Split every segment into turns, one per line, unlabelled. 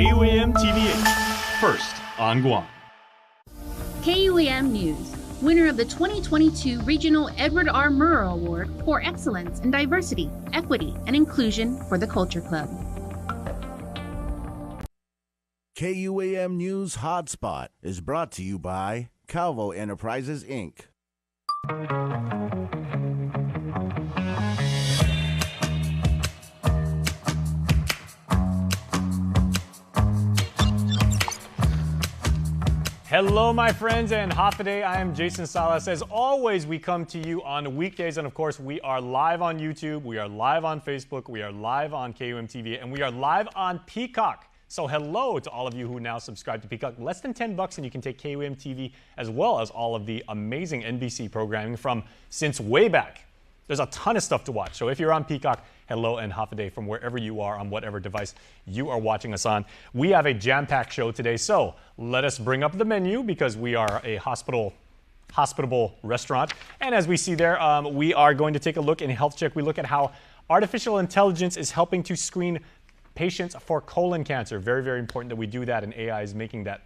KUAM TV8, first on Guam.
KUAM News, winner of the 2022 Regional Edward R. Murrow Award for Excellence in Diversity, Equity, and Inclusion for the Culture Club.
KUAM News HotSpot is brought to you by Calvo Enterprises, Inc.
Hello, my friends, and Hafaday. I am Jason Salas. As always, we come to you on weekdays, and of course, we are live on YouTube, we are live on Facebook, we are live on KUM TV, and we are live on Peacock. So hello to all of you who now subscribe to Peacock. Less than $10 and you can take KUM TV as well as all of the amazing NBC programming from since way back. There's a ton of stuff to watch. So if you're on Peacock, hello and Hafaday from wherever you are on whatever device you are watching us on. We have a jam-packed show today, so let us bring up the menu because we are a hospitable restaurant. And as we see there, we are going to take a look in Health Check. We look at how artificial intelligence is helping to screen patients for colon cancer. Very, very important that we do that, and AI is making that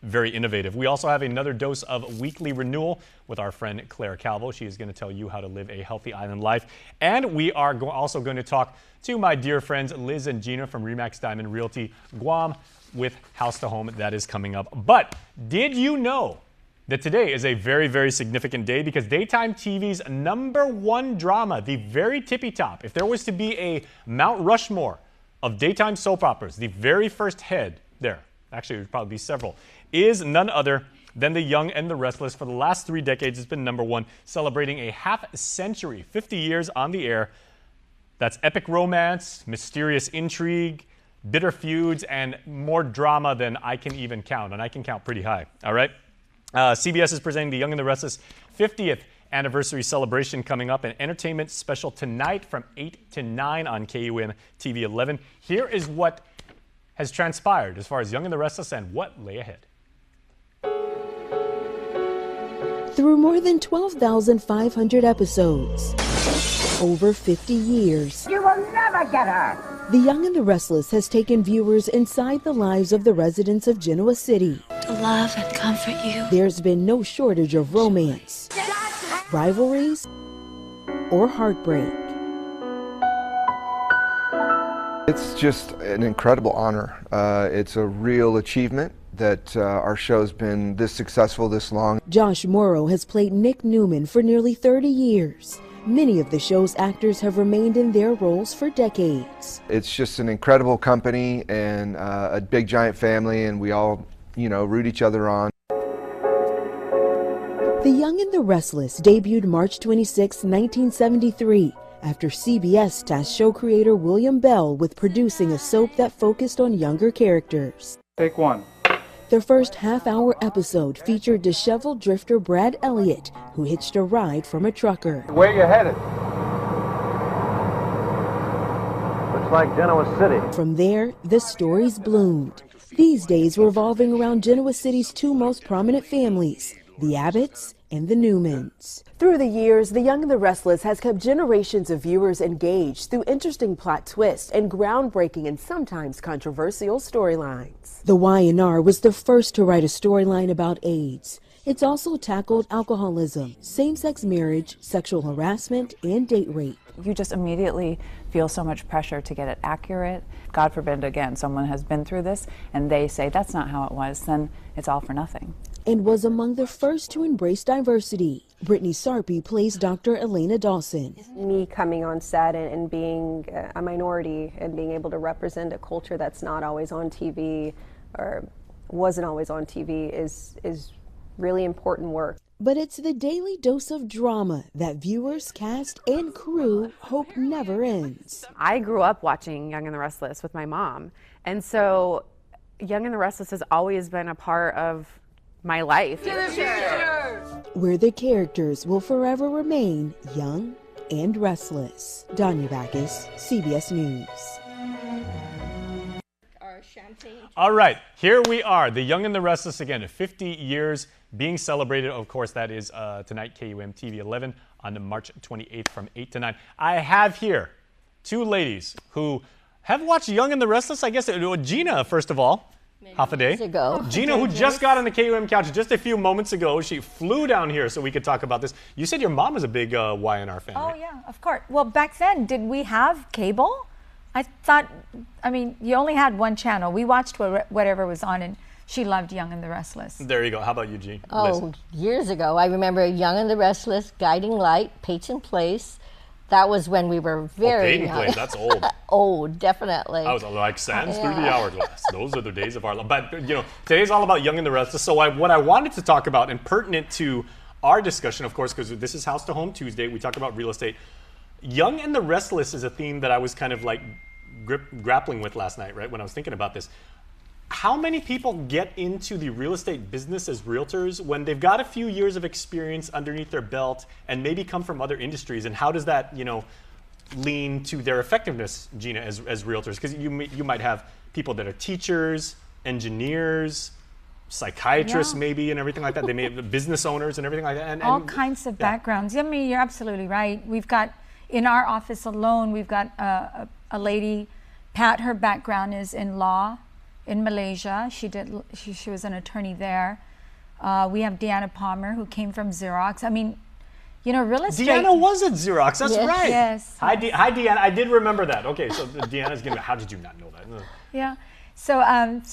very innovative. We also have another dose of weekly renewal with our friend Claire Calvo. She is going to tell you how to live a healthy island life. And we are also going to talk to my dear friends Liz and Gina from Remax Diamond Realty Guam with House to Home. That is coming up. But did you know that today is a very, very significant day because daytime TV's #1 drama, the very tippy top, if there was to be a Mount Rushmore of daytime soap operas, the very first head there, actually it would probably be several, is none other than The Young and the Restless. For the last 3 decades, it's been #1, celebrating a half century, 50 years on the air. That's epic romance, mysterious intrigue, bitter feuds, and more drama than I can even count, and I can count pretty high, all right? CBS is presenting The Young and the Restless 50th anniversary celebration coming up, an entertainment special tonight from 8 to 9 on KUM TV 11. Here is what has transpired as far as Young and the Restless and what lay ahead.
Through more than 12,500 episodes, over 50 years,
you will never get her!
The Young and the Restless has taken viewers inside the lives of the residents of Genoa City.
To love and comfort you.
There's been no shortage of romance, rivalries, or heartbreak.
It's just an incredible honor. It's a real achievement that our show's been this successful this long.
Josh Morrow has played Nick Newman for nearly 30 years. Many of the show's actors have remained in their roles for decades.
It's just an incredible company and a big giant family, and we all, root each other on.
The Young and the Restless debuted March 26, 1973, after CBS tasked show creator William Bell with producing a soap that focused on younger characters.
Take one.
The first half-hour episode featured disheveled drifter Brad Elliott, who hitched a ride from a trucker.
Where you headed? Looks like Genoa City.
From there, the stories bloomed. These days revolving around Genoa City's 2 most prominent families, the Abbotts and the Newmans. Through the years, The Young and the Restless has kept generations of viewers engaged through interesting plot twists and groundbreaking and sometimes controversial storylines. The Y&R was the first to write a storyline about AIDS. It's also tackled alcoholism, same-sex marriage, sexual harassment, and date rape.
You just immediately feel so much pressure to get it accurate. God forbid, again, someone has been through this and they say that's not how it was, then it's all for nothing.
And was among the first to embrace diversity. Brittany Sarpy plays Dr. Elena Dawson.
Me coming on set and being a minority and being able to represent a culture that's not always on TV or wasn't always on TV is really important work.
But it's the daily dose of drama that viewers, cast, and crew hope never ends.
I grew up watching Young and the Restless with my mom, and so Young and the Restless has always been a part of my life.
Where the characters will forever remain young and restless. Danya Backus, CBS News.
All right, here we are, The Young and the Restless again, 50 years being celebrated. Of course, that is tonight, KUM TV 11 on March 28th from 8 to 9. I have here 2 ladies who have watched Young and the Restless, I guess. Gina, first of all. Half a day
ago.
Gina, who just got on the KUAM couch just a few moments ago, she flew down here so we could talk about this. You said your mom is a big YNR fan,
Oh,
right?
yeah, of course. Well, back then, did we have cable? I thought, I mean, you only had one channel. We watched whatever was on, and she loved Young and the Restless.
There you go. How about you, G?
Oh, years ago. I remember Young and the Restless, Guiding Light, Peyton Place. That was when we were very
Peyton
young.
Place, that's old.
Old, definitely.
I was like sands through the hourglass. Those are the days of our life. But today's all about Young and the Restless. So what I wanted to talk about, and pertinent to our discussion, of course, because this is House to Home Tuesday, we talk about real estate. Young and the Restless is a theme that I was kind of like grappling with last night, right? When I was thinking about this. How many people get into the real estate business as realtors when they've got a few years of experience underneath their belt and maybe come from other industries? And how does that, lean to their effectiveness, Gina, as realtors? Because you might have people that are teachers, engineers, psychiatrists maybe, and everything like that. They may have business owners and everything like that. And
all kinds of backgrounds. I mean, you're absolutely right. We've got, in our office alone, we've got a lady, Pat, her background is in law. In Malaysia, she was an attorney there. We have Deanna Palmer, who came from Xerox. I mean, real estate.
Deanna was at Xerox. That's right.
Yes.
Hi, Deanna. I did remember that. Okay, so Deanna's gonna. How did you not know that?
Yeah. So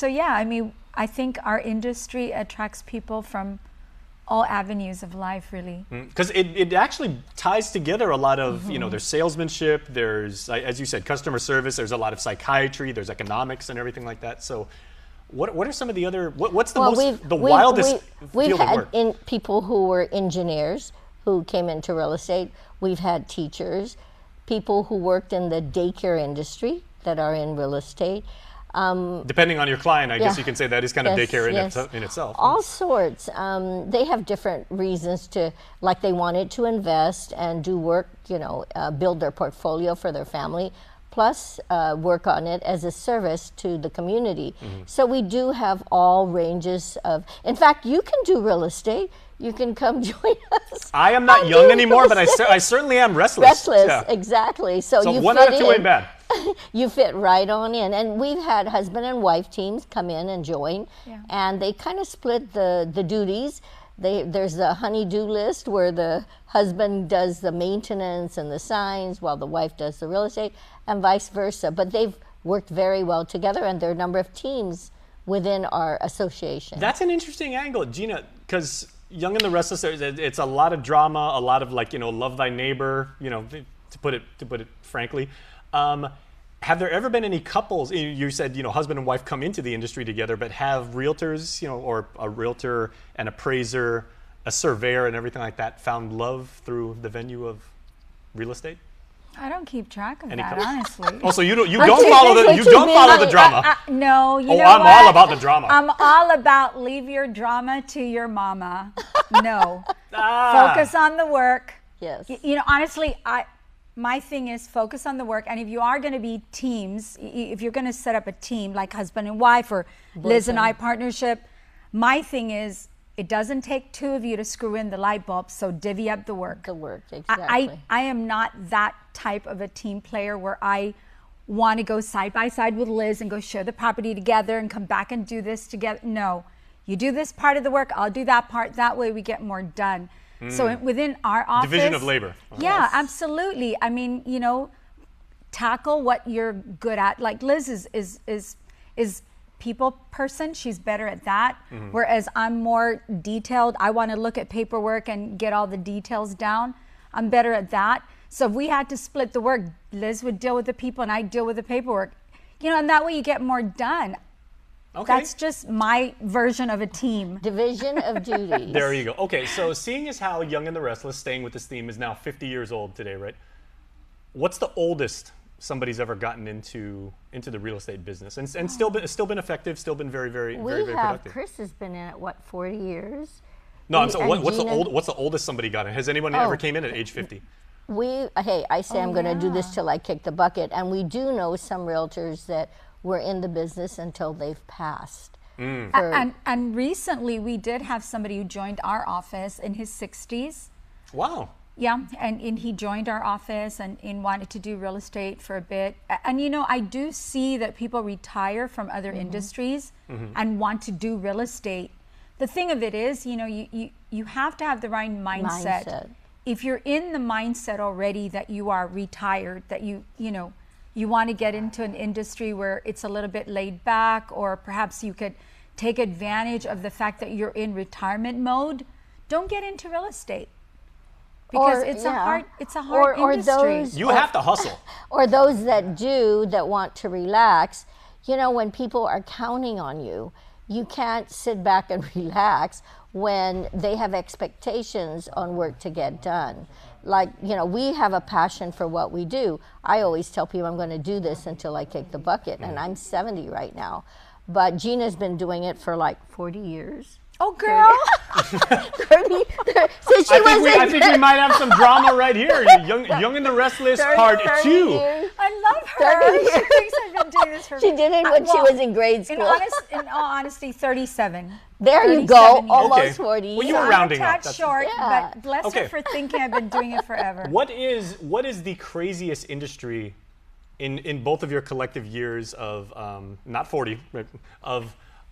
yeah. I mean, I think our industry attracts people from all avenues of life, really.
Because it actually ties together a lot of, there's salesmanship, there's, as you said, customer service, there's a lot of psychiatry, there's economics and everything like that. So what are some of the other, what's the wildest
we've
field of
had
work?
People who were engineers who came into real estate. We've had teachers, people who worked in the daycare industry that are in real estate.
Depending on your client, I guess you can say that is kind of daycare in itself.
All sorts. They have different reasons like they wanted to invest and do work, build their portfolio for their family, plus work on it as a service to the community. So we do have all ranges of, in fact, you can do real estate. You can come join us.
I am not young anymore, but I certainly am restless.
Restless, exactly. So you
one
fit
out of two ain't bad.
You fit right on in. And we've had husband and wife teams come in and join, and they kind of split the duties. There's the honey-do list where the husband does the maintenance and the signs while the wife does the real estate, and vice versa. But they've worked very well together, and there are a number of teams within our association.
That's an interesting angle, Gina, because Young and the Restless, it's a lot of drama, a lot of love thy neighbor, to put it frankly. Have there ever been any couples, you said, husband and wife come into the industry together, but have realtors, or a realtor, an appraiser, a surveyor and everything like that found love through the venue of real estate?
I don't keep track of that, honestly.
Oh, so you don't follow the drama?
No,
I'm all about the drama.
I'm all about leave your drama to your mama. No. Focus on the work.
Yes.
Honestly, my thing is focus on the work. And if you are going to be teams, if you're going to set up a team like husband and wife or Liz and I partnership, my thing is it doesn't take two of you to screw in the light bulb, so divvy up the work.
The work, exactly.
I am not that type of a team player where I want to go side by side with Liz and go share the property together and come back and do this together. No, you do this part of the work, I'll do that part. That way we get more done. So within our office,
division of labor.
Yeah, absolutely. I mean, tackle what you're good at. Like Liz is people person. She's better at that. Whereas I'm more detailed. I want to look at paperwork and get all the details down. I'm better at that. So if we had to split the work, Liz would deal with the people and I'd deal with the paperwork. And that way you get more done. Okay. That's just my version of a team.
Division of duties.
There you go. Okay, so seeing as how Young and the Restless, staying with this theme, is now 50 years old today, right? What's the oldest somebody's ever gotten into the real estate business and still been effective, still been very, very, very, very productive?
Chris has been in it, 40 years?
No, I'm sorry, what's the oldest somebody got in? Has anyone ever came in at age 50?
I say I'm going to do this till I kick the bucket, and we do know some realtors that were in the business until they've passed.
And recently we did have somebody who joined our office in his 60s.
Wow.
Yeah, and he joined our office and wanted to do real estate for a bit. And you know, I do see that people retire from other industries and want to do real estate. The thing of it is, you know, you have to have the right mindset. If you're in the mindset already that you are retired, that you know, you want to get into an industry where it's a little bit laid back, or perhaps you could take advantage of the fact that you're in retirement mode, don't get into real estate. Because it's a hard industry.
You have to hustle.
Or those that want to relax, you know, when people are counting on you, you can't sit back and relax when they have expectations on work to get done. Like, you know, we have a passion for what we do. I always tell people I'm going to do this until I kick the bucket, and I'm 70 right now. But Gina's been doing it for like 40 years.
Oh, girl.
30. So
I think we might have some drama right here. Young and the Restless Part 2.
Years. I love her. She thinks I've been doing this for.
She did it when she was in grade school.
In all honesty, 37.
There you go. Almost 40.
Well, you were rounding up.
That's short, but bless her for thinking I've been doing it forever.
What is the craziest industry in both of your collective years of not 40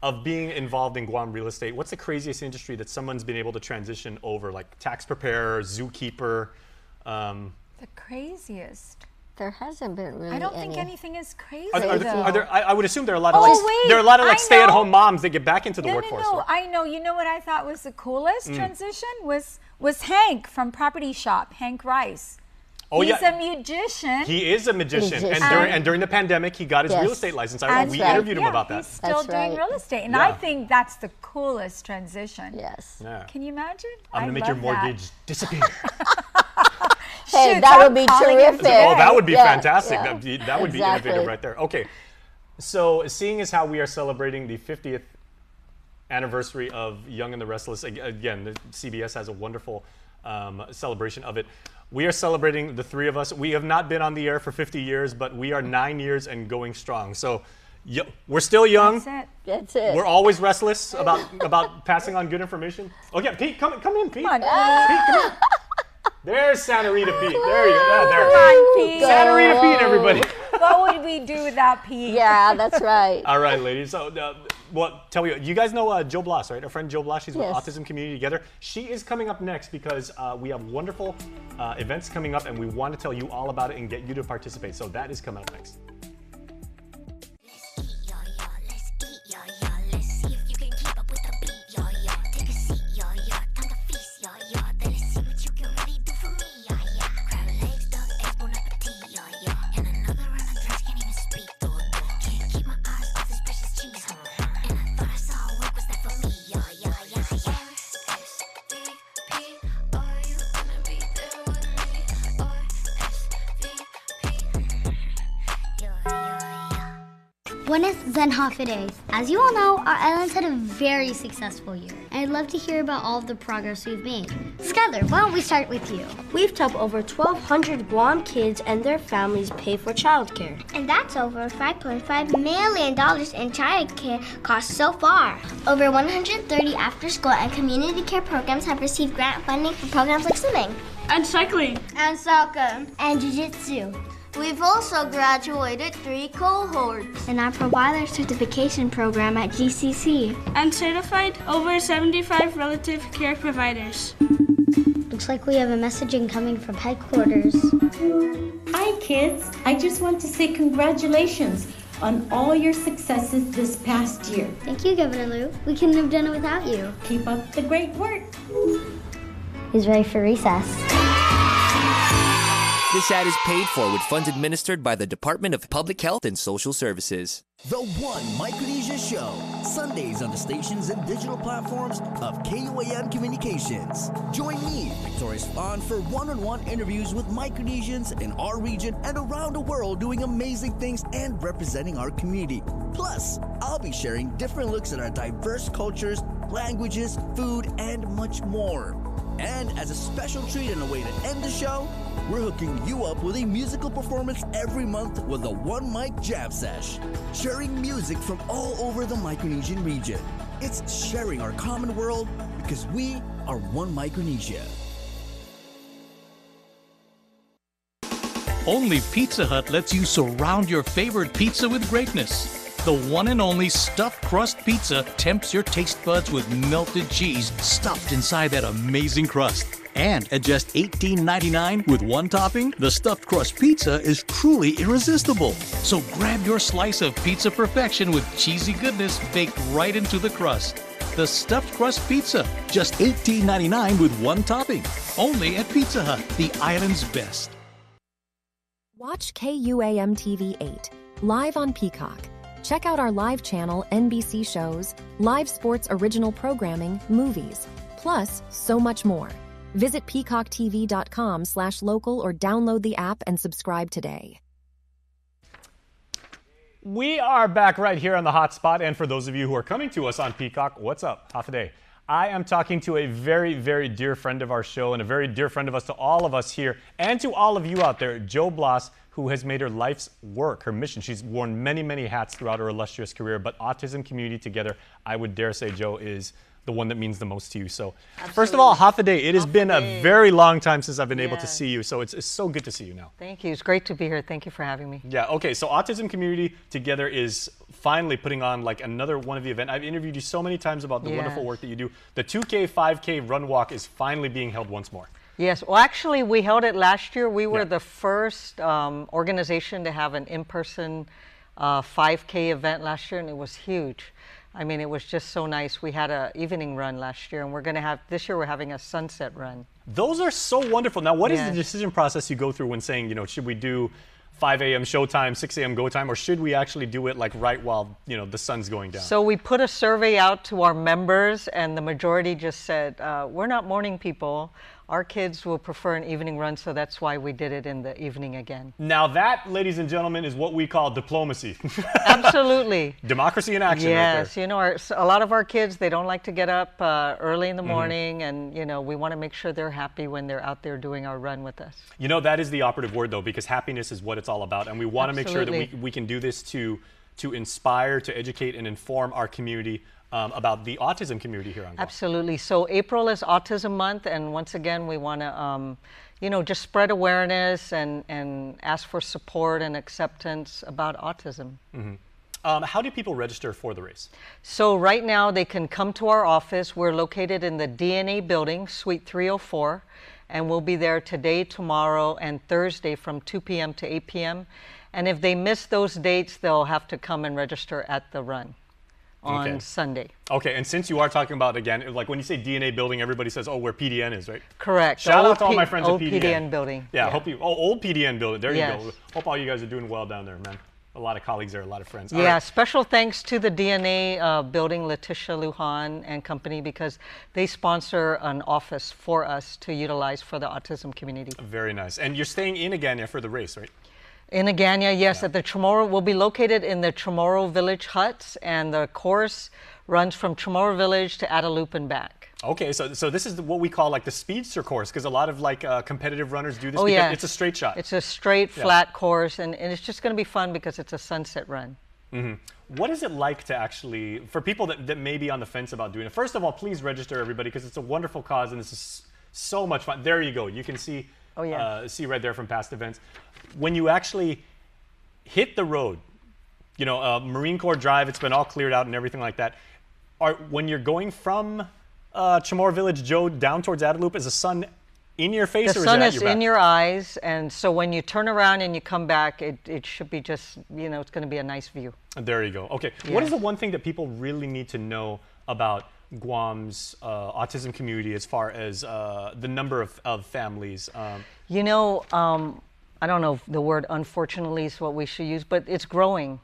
of being involved in Guam real estate? What's the craziest industry that someone's been able to transition over, like tax preparer, zookeeper?
The craziest.
There hasn't been really.
I don't think anything is crazy.
I would assume there are a lot of stay-at-home moms that get back into the workforce.
No, I know. You know what I thought was the coolest transition was Hank from Property Shop, Hank Rice.
Oh,
He's a magician.
He is a magician. And during the pandemic, he got his real estate license. We interviewed him about that.
He's still doing real estate. And I think that's the coolest transition.
Yes.
Yeah.
Can you imagine?
I'm going to make your mortgage disappear.
Hey, that would be terrific.
Oh, that would be fantastic. Yeah. That would be innovative right there. Okay. So seeing as how we are celebrating the 50th anniversary of Young and the Restless, again, the CBS has a wonderful celebration of it. We are celebrating, the three of us. We have not been on the air for 50 years, but we are 9 years and going strong. So we're still young.
That's it.
We're always restless about passing on good information. Oh yeah, Pete, come in, Pete.
Come on.
Pete, come here. There's Santa Rita Pete. There you go. There.
Come on, Pete.
Santa Rita Pete, everybody.
What would we do without Pete?
Yeah, that's right.
All right, ladies. So, tell me, you guys know Joe Bloss, right? Our friend Joe Bloss. She's with Autism Community Together. She is coming up next because we have wonderful events coming up, and we want to tell you all about it and get you to participate. So that is coming up next.
Buenas Zenhafides. As you all know, our islands had a very successful year, and I'd love to hear about all of the progress we've made. Skylar, why don't we start with you?
We've helped over 1,200 Guam kids and their families pay for childcare.
And that's over $5.5 million in childcare costs so far. Over 130 after-school and community care programs have received grant funding for programs like swimming,
and cycling,
and soccer, and jiu-jitsu.
We've also graduated 3 cohorts
in our provider certification program at GCC
and certified over 75 relative care providers.
Looks like we have a messaging coming from headquarters.
Hi kids, I just want to say congratulations on all your successes this past year.
Thank you, Governor Lou. We couldn't have done it without you.
Keep up the great work.
He's ready for recess.
This ad is paid for with funds administered by the Department of Public Health and Social Services.
The One Micronesia Show, Sundays on the stations and digital platforms of KUAM Communications. Join me, Victoria Spahn, for one-on-one interviews with Micronesians in our region and around the world doing amazing things and representing our community. Plus, I'll be sharing different looks at our diverse cultures, languages, food, and much more. And as a special treat and a way to end the show, we're hooking you up with a musical performance every month with a One Mic Jam Sesh, sharing music from all over the Micronesian region. It's sharing our common world because we are One Micronesia.
Only Pizza Hut lets you surround your favorite pizza with greatness. The one and only stuffed crust pizza tempts your taste buds with melted cheese stuffed inside that amazing crust. And at just $18.99 with one topping, the stuffed crust pizza is truly irresistible. So grab your slice of pizza perfection with cheesy goodness baked right into the crust. The stuffed crust pizza, just $18.99 with one topping. Only at Pizza Hut, the island's best.
Watch KUAM TV 8 live on Peacock. Check out our live channel NBC shows, live sports original programming, movies, plus so much more. Visit peacocktv.com/local or download the app and subscribe today.
We are back right here on the Hotspot, and for those of you who are coming to us on Peacock, what's up? Half a day. I am talking to a very, very dear friend of our show and a very dear friend of us to all of us here and to all of you out there, Jo Bloss, who has made her life's work, her mission. She's worn many, many hats throughout her illustrious career, but Autism Community Together, I would dare say, Jo, is the one that means the most to you. So first of all, half a day. It has been a very long time since I've been able to see you, so it's so good to see you now.
Thank you. It's great to be here. Thank you for having me.
Yeah, okay, so Autism Community Together is finally putting on like another one of the events. I've interviewed you so many times about the wonderful work that you do. The 2K, 5K run walk is finally being held once more.
Yes, well actually we held it last year. We were the first organization to have an in-person 5K event last year, and it was huge. I mean, it was just so nice. We had an evening run last year, and we're going to have, this year we're having a sunset run.
Those are so wonderful. Now, what is the decision process you go through when saying, you know, should we do 5 a.m. showtime, 6 a.m. go time, or should we actually do it like right while, you know, the sun's going down?
So we put a survey out to our members, and the majority just said, we're not morning people. Our kids will prefer an evening run, so that's why we did it in the evening again.
Now that, ladies and gentlemen, is what we call diplomacy.
Absolutely.
Democracy in action.
Yes,
right there.
You know, a lot of our kids, they don't like to get up early in the morning, and, you know, we want to make sure they're happy when they're out there doing our run with us.
You know, that is the operative word, though, because happiness is what it's all about, and we want to make sure that we can do this to inspire, to educate, and inform our community about the autism community here on Guam.
Absolutely. So April is Autism Month, and once again, we want to, you know, just spread awareness and ask for support and acceptance about autism.
How do people register for the race?
So right now, they can come to our office. We're located in the DNA building, Suite 304, and we'll be there today, tomorrow, and Thursday from 2 p.m. to 8 p.m. And if they miss those dates, they'll have to come and register at the run on Sunday.
Okay, and since you are talking about, again, like when you say DNA building, everybody says, oh, where PDN is, right?
Correct.
Shout out to all my friends at
old
PDN.
PDN building.
Yeah, hope you, old PDN building, there you
Yes.
go. Hope all you guys are doing well down there, man. A lot of colleagues there, a lot of friends. All
Yeah,
right.
special thanks to the DNA building, Letitia Lujan and company, because they sponsor an office for us to utilize for the autism community.
Very nice. And you're staying in again for the race, right?
In Agania, yes, at the Chamorro. We'll be located in the Chamorro Village huts, and the course runs from Chamorro Village to Adaloop and back.
Okay, so this is what we call like the speedster course, because a lot of like competitive runners do this.
Oh,
because
yeah.
It's a straight shot.
It's a straight, flat course, and it's just going to be fun because it's a sunset run.
What is it like to actually, for people that may be on the fence about doing it? First of all, please register, everybody, because it's a wonderful cause, and this is so much fun. There you go. You can see, see right there from past events. When you actually hit the road, you know, Marine Corps Drive, it's been all cleared out and everything like that. When you're going from Chamorro Village, Joe, down towards Adaloop, is the sun in your face,
The
or
sun
is it at
is
your back?
in your eyes, and so when you turn around and you come back, it should be just, you know, it's going to be a nice view.
There you go. Okay.
Yeah.
What is the one thing that people really need to know about Guam's autism community as far as the number of families?
You know, I don't know if the word unfortunately is what we should use, but it's growing.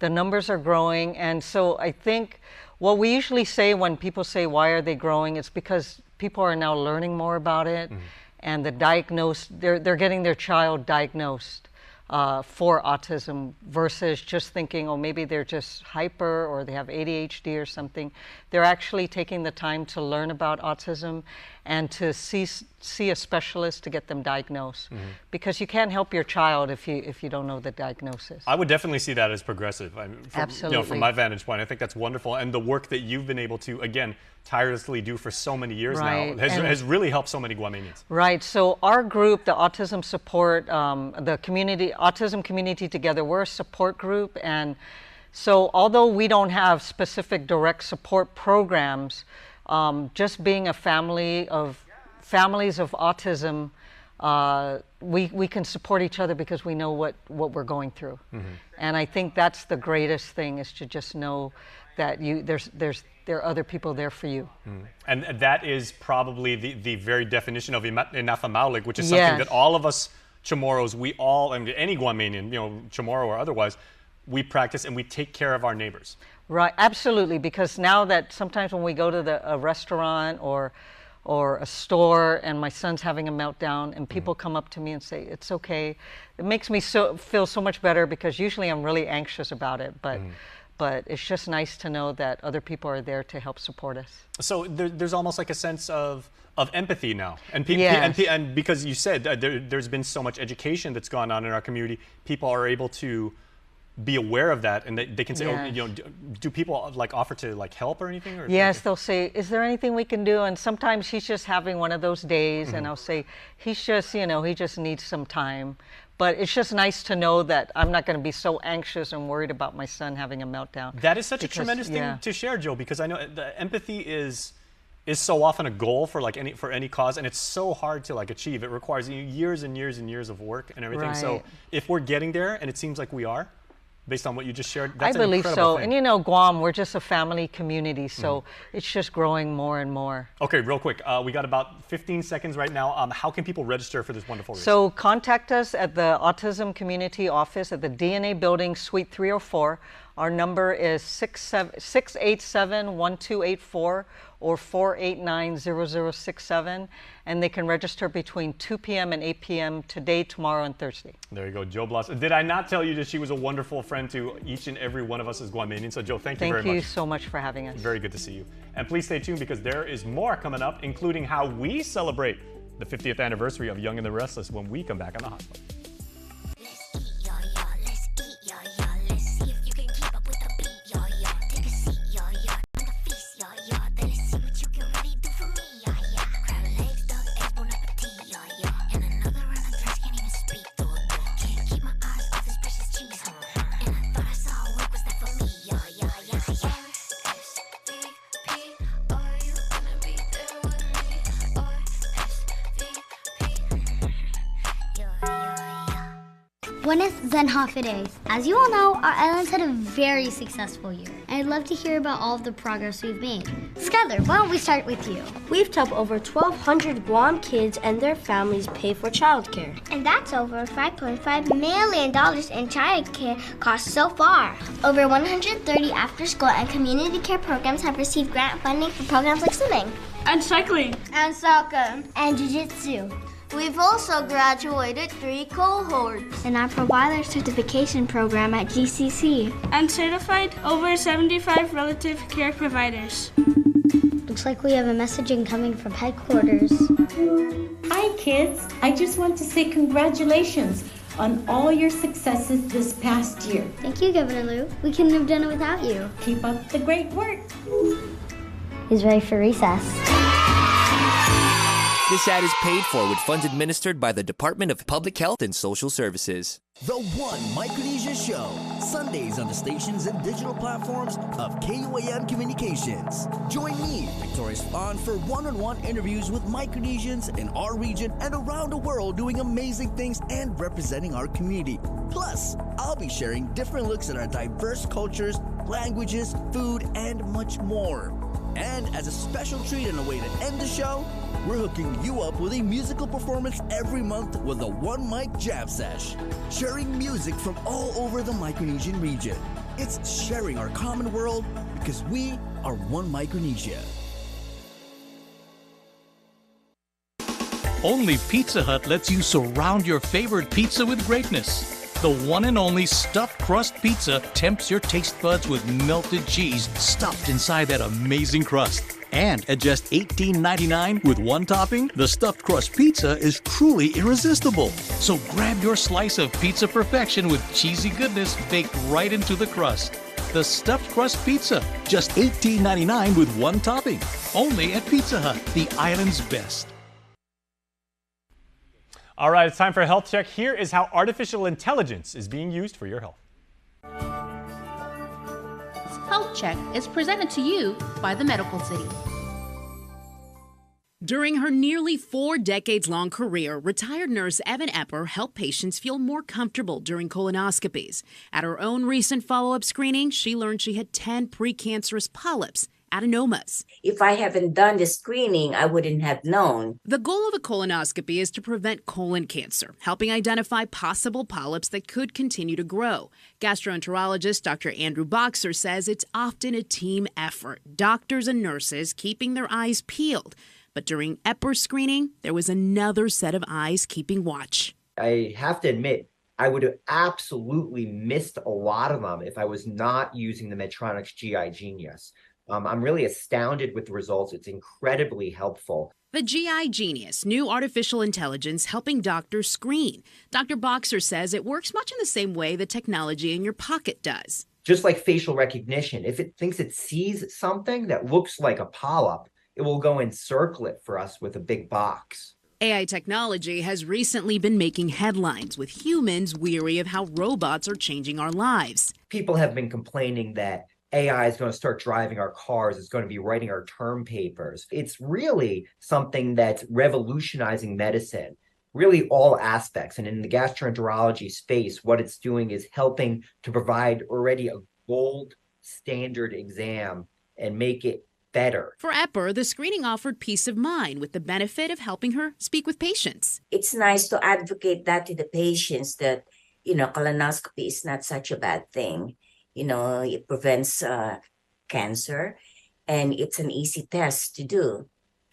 The numbers are growing, and so I think what we usually say when people say, why are they growing? It's because people are now learning more about it, and they're getting their child diagnosed for autism versus just thinking, oh, maybe they're just hyper or they have ADHD or something. They're actually taking the time to learn about autism, and to see a specialist to get them diagnosed, because you can't help your child if you don't know the diagnosis.
I would definitely see that as progressive.
Absolutely.
From my vantage point, I think that's wonderful, and the work that you've been able to, again, tirelessly do for so many years now has really helped so many Guamanians.
Right. So our group, the Autism Support, the Autism Community Together, we're a support group, and so although we don't have specific direct support programs, just being a families of autism, we can support each other because we know what we're going through. And I think that's the greatest thing, is to just know that there are other people there for you.
And that is probably the very definition of inafamaulig, which is something that all of us Chamorros, we all, and any Guamanian, Chamorro or otherwise, we practice and we take care of our neighbors.
Right, absolutely, because now that sometimes when we go to a restaurant or a store and my son's having a meltdown and people come up to me and say, it's okay, it makes me feel so much better, because usually I'm really anxious about it, but it's just nice to know that other people are there to help support us.
So there's almost like a sense of empathy now, and and because you said there's been so much education that's gone on in our community, people are able to be aware of that, and they can say, do people like offer to like help or anything? Or
yes, they'll say, is there anything we can do? And sometimes he's just having one of those days, and I'll say, he's just, he just needs some time. But it's just nice to know that I'm not going to be so anxious and worried about my son having a meltdown.
That is such a tremendous thing to share, Joe, because I know the empathy is so often a goal for any cause, and it's so hard to achieve. It requires years and years and years of work and everything. Right. So if we're getting there, and it seems like we are, based on what you just shared, that's
I believe so.
Thing.
And Guam, we're just a family community, so it's just growing more and more.
Okay, real quick, we got about 15 seconds right now. How can people register for this wonderful race?
So contact us at the Autism Community Office at the DNA Building, Suite 304. Our number is 687-1284 or 489-0067, and they can register between 2 p.m. and 8 p.m. today, tomorrow, and Thursday.
There you go, Joe Blas. Did I not tell you that she was a wonderful friend to each and every one of us as Guamanians? So, Joe, thank you very much.
Thank you so much for having us.
Very good to see you. And please stay tuned, because there is more coming up, including how we celebrate the 50th anniversary of Young and the Restless when we come back on the HotSpot.
Buenos Zenhafides. As you all know, our islands had a very successful year, and I'd love to hear about all of the progress we've made. Skylar, why don't we start with you?
We've helped over 1,200 Guam kids and their families pay for childcare.
And that's over $5.5 million in childcare costs so far. Over 130 after-school and community care programs have received grant funding for programs like swimming,
and cycling,
and soccer, and jiu-jitsu. We've also graduated 3 cohorts in our provider certification program at GCC,
and certified over 75 relative care providers.
Looks like we have a messaging coming from headquarters.
Hi kids, I just want to say congratulations on all your successes this past year.
Thank you, Governor Lou. We couldn't have done it without you.
Keep up the great work.
He's ready for recess.
This ad is paid for with funds administered by the Department of Public Health and Social Services.
The One Micronesia Show, Sundays on the stations and digital platforms of KUAM Communications. Join me, Victoria Spahn, for one-on-one interviews with Micronesians in our region and around the world doing amazing things and representing our community. Plus, I'll be sharing different looks at our diverse cultures, languages, food, and much more. And as a special treat and a way to end the show, we're hooking you up with a musical performance every month with a One Mic Jam Sesh, sharing music from all over the Micronesian region. It's sharing our common world because we are One Micronesia.
Only Pizza Hut lets you surround your favorite pizza with greatness. The one and only stuffed crust pizza tempts your taste buds with melted cheese stuffed inside that amazing crust. And at just $18.99 with one topping, the stuffed crust pizza is truly irresistible. So grab your slice of pizza perfection with cheesy goodness baked right into the crust. The stuffed crust pizza, just $18.99 with one topping. Only at Pizza Hut, the island's best.
All right, it's time for a health check. Here is how artificial intelligence is being used for your health.
Health Check is presented to you by the Medical City.
During her nearly 4 decades-long career, retired nurse Evan Epper helped patients feel more comfortable during colonoscopies. At her own recent follow-up screening, she learned she had 10 precancerous polyps, adenomas.
If I haven't done the screening, I wouldn't have known.
The goal of a colonoscopy is to prevent colon cancer, helping identify possible polyps that could continue to grow. Gastroenterologist Dr. Andrew Boxer says it's often a team effort, doctors and nurses keeping their eyes peeled. But during Epper's screening, there was another set of eyes keeping watch.
I have to admit, I would have absolutely missed a lot of them if I was not using the Medtronic's GI Genius. I'm really astounded with the results. It's incredibly helpful.
The GI Genius, new artificial intelligence helping doctors screen. Dr. Boxer says it works much in the same way the technology in your pocket does.
Just like facial recognition, if it thinks it sees something that looks like a polyp, it will go and circle it for us with a big box.
AI technology has recently been making headlines, with humans weary of how robots are changing our lives.
People have been complaining that AI is going to start driving our cars, it's going to be writing our term papers. It's really something that's revolutionizing medicine, really all aspects. And in the gastroenterology space, what it's doing is helping to provide already a gold standard exam and make it better.
For Epper, the screening offered peace of mind with the benefit of helping her speak with patients.
It's nice to advocate that to the patients that, colonoscopy is not such a bad thing. It prevents cancer, and it's an easy test to do.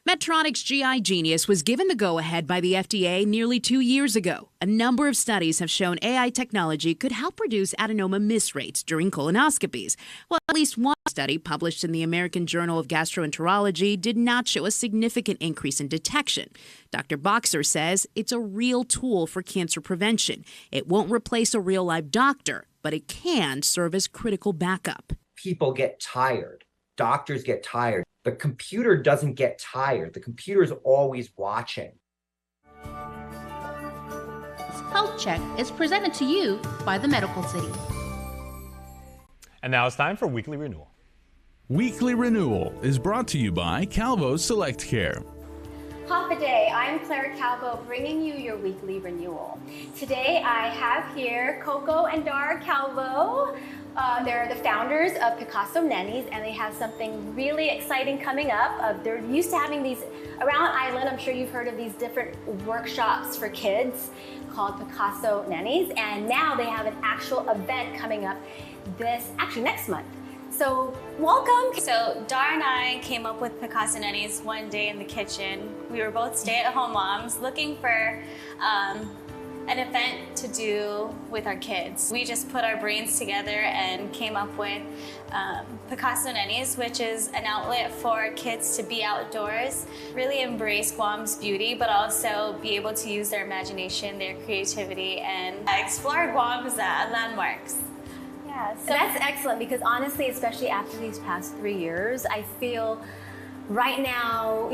Medtronic's GI Genius was given the go-ahead by the FDA nearly 2 years ago. A number of studies have shown AI technology could help reduce adenoma miss rates during colonoscopies. Well, at least one study published in the American Journal of Gastroenterology did not show a significant increase in detection. Dr. Boxer says it's a real tool for cancer prevention. It won't replace a real live doctor, but it can serve as critical backup.
People get tired. Doctors get tired. The computer doesn't get tired. The computer is always watching.
Health Check is presented to you by the Medical City.
And now it's time for Weekly Renewal.
Weekly Renewal is brought to you by Calvo Select Care.
Papa Day, I'm Claire Calvo, bringing you your weekly renewal. Today I have here Coco and Dara Calvo. They're the founders of Picasso Nannies, and they have something really exciting coming up. They're used to having these around Island. I'm sure you've heard of these different workshops for kids called Picasso Nannies, and now they have an actual event coming up next month. So welcome.
So Dar and I came up with Picasso Nannies one day in the kitchen. We were both stay-at-home moms looking for an event to do with our kids. We just put our brains together and came up with Picasso Nannies, which is an outlet for kids to be outdoors, really embrace Guam's beauty, but also be able to use their imagination, their creativity, and explore Guam's landmarks.
Yeah, so that's excellent, because honestly, especially after these past 3 years, I feel right now,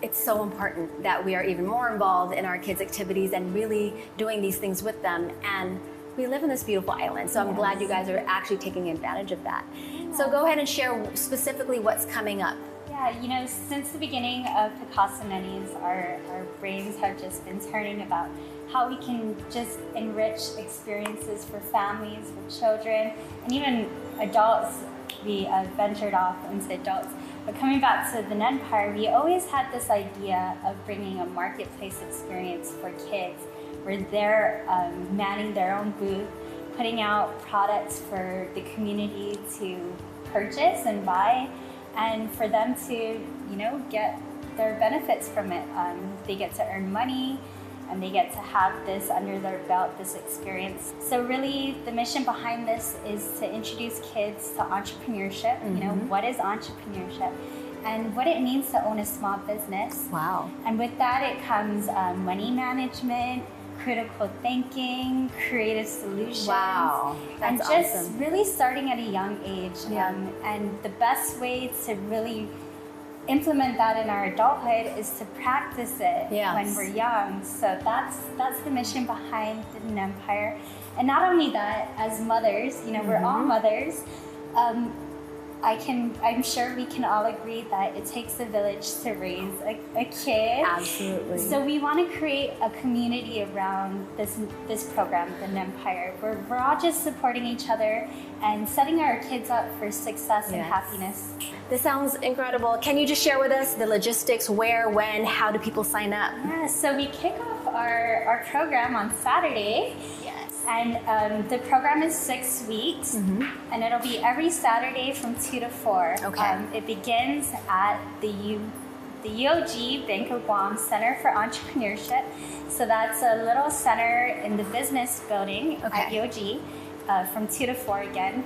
it's so important that we are even more involved in our kids' activities and really doing these things with them. And we live in this beautiful island, so I'm glad you guys are actually taking advantage of that. So go ahead and share specifically what's coming up.
Yeah, since the beginning of Picasso Nannies, our brains have just been turning about how we can just enrich experiences for families, for children, and even adults. We ventured off into adults. But coming back to the Ned Empire, we always had this idea of bringing a marketplace experience for kids, where they're manning their own booth, putting out products for the community to purchase and buy, and for them to, get their benefits from it. They get to earn money, and they get to have this under their belt, this experience. So really, the mission behind this is to introduce kids to entrepreneurship. What is entrepreneurship?
and what it means to own a small business.
Wow.
And with that, it comes money management, critical thinking, creative solutions.
Wow,
and
that's
just
awesome.
really starting at a young age.
Yeah.
And the best way to really implement that in our adulthood is to practice it when we're young. So that's the mission behind the Empire. And not only that, as mothers, we're all mothers. I'm sure we can all agree that it takes a village to raise a kid.
Absolutely.
So we want to create a community around this program, the Empire, where we're all just supporting each other and setting our kids up for success and happiness.
This sounds incredible. Can you just share with us the logistics? Where, when, how do people sign up?
Yeah, so we kick off our program on Saturday. And the program is 6 weeks, and it'll be every Saturday from 2 to 4.
Okay.
It begins at the UOG Bank of Guam Center for Entrepreneurship. So that's a little center in the business building at UOG from 2 to 4 again.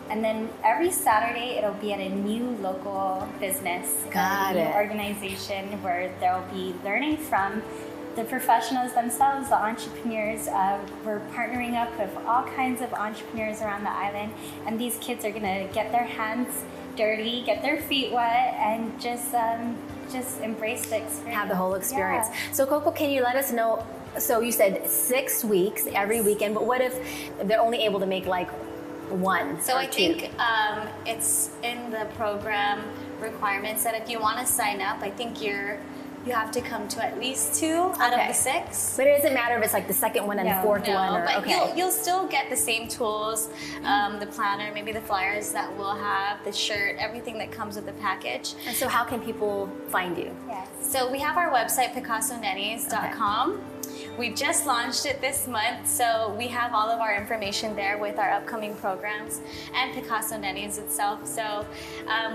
And then every Saturday, it'll be at a new local business, new organization where they'll be learning from the professionals themselves, the entrepreneurs. We're partnering up with all kinds of entrepreneurs around the island, and these kids are gonna get their hands dirty, get their feet wet, and just embrace the experience.
Have the whole experience.
Yeah.
So Coco, can you let us know, so you said 6 weeks every weekend, but what if they're only able to make like one?
So
or
I
two?
think it's in the program requirements that if you want to sign up, I think you have to come to at least 2 out of the 6.
But it doesn't matter if it's like the second one and the fourth one. Or,
but you'll still get the same tools, the planner, maybe the flyers that we'll have, the shirt, everything that comes with the package.
And so how can people find you?
Yes. So we have our website, PicassoNennies.com. We just launched it this month, so we have all of our information there with our upcoming programs and Picasso Nennies itself. So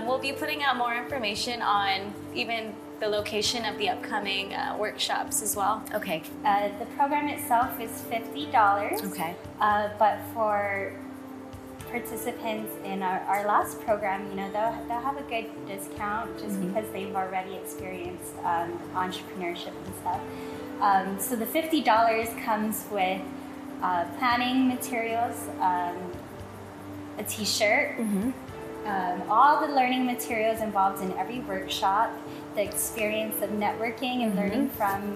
we'll be putting out more information on even the location of the upcoming workshops as well.
Okay.
The program itself is $50.
Okay.
But for participants in our last program, they'll have a good discount just because they've already experienced entrepreneurship and stuff. So the $50 comes with planning materials, a t-shirt, all the learning materials involved in every workshop, the experience of networking and learning from,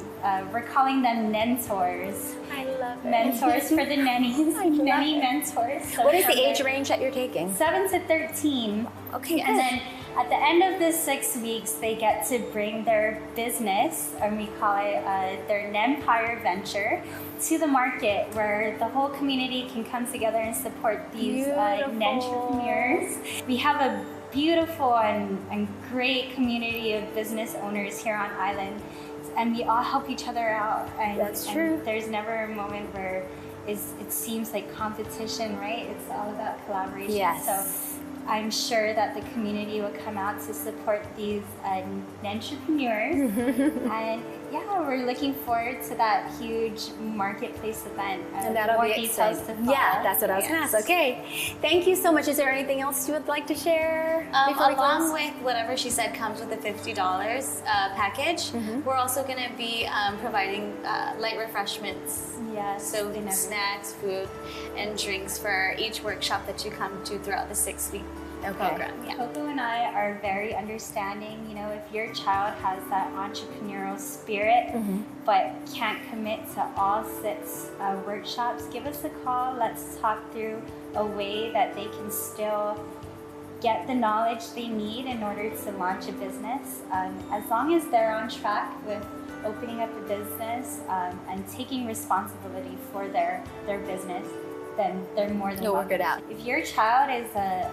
we're calling them mentors.
I love it.
Mentors for the nannies. Nanny mentors. So
what is the age range that you're taking?
7 to 13.
Okay,
And then at the end of the 6 weeks, they get to bring their business, and we call it their Empire venture, to the market where the whole community can come together and support these entrepreneurs. We have a beautiful and great community of business owners here on island, and we all help each other out. And,
That's true.
And there's never a moment where it seems like competition, right? It's all about collaboration.
Yes.
So I'm sure that the community will come out to support these entrepreneurs. And yeah, we're looking forward to that huge marketplace event.
And that'll
more
be
details
exciting.
to follow.
Yeah, that's what I was going to ask. Okay, thank you so much. Is there anything else you would like to share before we
Along
close?
with whatever she said comes with the $50 package, we're also going to be providing light refreshments.
Yes.
So snacks, food, and drinks for each workshop that you come to throughout the 6-week program. Yeah.
Coco and I are very understanding. If your child has that entrepreneurial spirit but can't commit to all 6 workshops, give us a call. Let's talk through a way that they can still get the knowledge they need in order to launch a business. As long as they're on track with opening up a business and taking responsibility for their business, then they're more than welcome.
Work it out.
If your child is a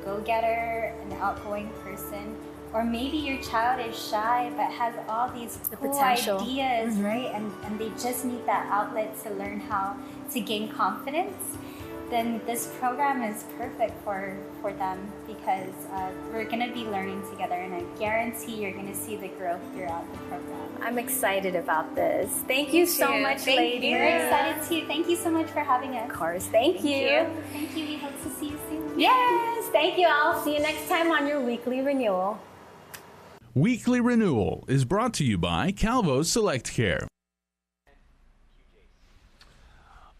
go-getter, an outgoing person, or maybe your child is shy but has all these cool
potential.
ideas, right? And they just need that outlet to learn how to gain confidence, then this program is perfect for them because we're going to be learning together, and I guarantee you're going to see the growth throughout the program.
I'm excited about this. Thank you so much, ladies.
We're excited too. Thank you so much for having us.
Of course. Thank you.
Thank you. We hope to see you soon.
Yes. Thank you all. See you next time on your weekly renewal.
Weekly Renewal is brought to you by Calvo Select Care.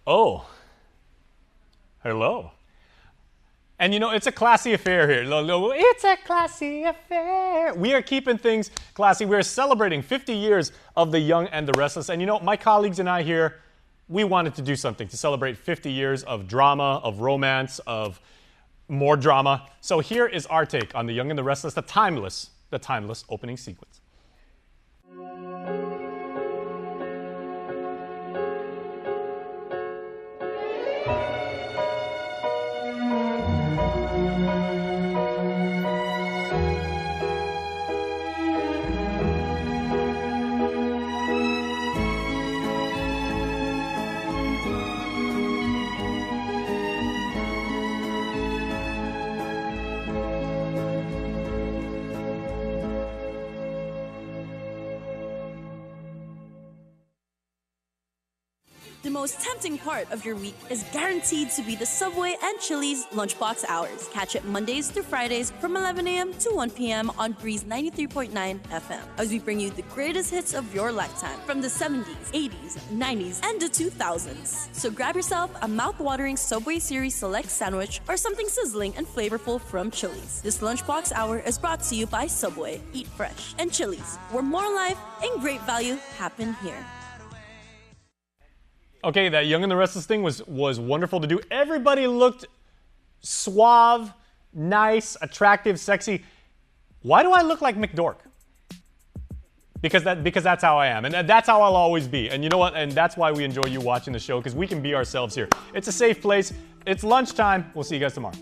Oh, hello. And you know, it's a classy affair here. It's a classy affair. We are keeping things classy. We're celebrating 50 years of The Young and the Restless. And you know, my colleagues and I here, we wanted to do something to celebrate 50 years of drama, of romance, of more drama. So here is our take on The Young and the Restless, the timeless opening sequence.
The most tempting part of your week is guaranteed to be the Subway and Chili's lunchbox hours. Catch it Mondays through Fridays from 11 a.m. to 1 p.m. on Breeze 93.9 FM as we bring you the greatest hits of your lifetime from the 70s, 80s, 90s, and the 2000s. So grab yourself a mouth-watering Subway Series Select sandwich or something sizzling and flavorful from Chili's. This lunchbox hour is brought to you by Subway, Eat Fresh, and Chili's, where more life and great value happen here.
Okay, that Young and the Restless thing was wonderful to do. Everybody looked suave, nice, attractive, sexy. Why do I look like McDork? Because that's how I am, and that's how I'll always be. And you know what? And that's why we enjoy you watching the show, because we can be ourselves here. It's a safe place. It's lunchtime. We'll see you guys tomorrow.